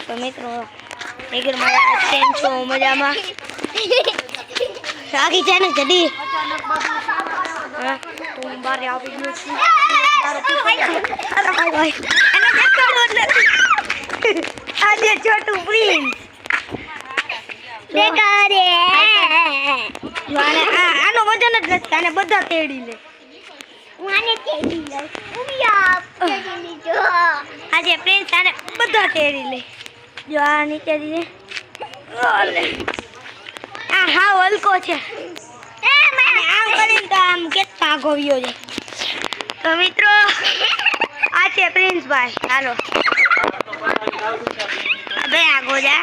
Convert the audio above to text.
તો મિત્રો નીકળ મારા કેમ છો મજામાં આખી છે ને જડી હા હું બારે આવી ગયો છું આજે છોટું પ્રિન્સ દેખાડે આનો વજન જ નથી આને બધા તેડી લે આને તેડી લે ઉમિયા તેડી લીજો આજે પ્રિન્સ આને બધા તેડી લે જો આ નીચે દીને ઓલે આ હા હલકો છે આમ કરીને તો આમ કેટલા આગો વ્યો છે તો મિત્રો આ છે પ્રિન્સ ભાઈ હાલો બે આગો જા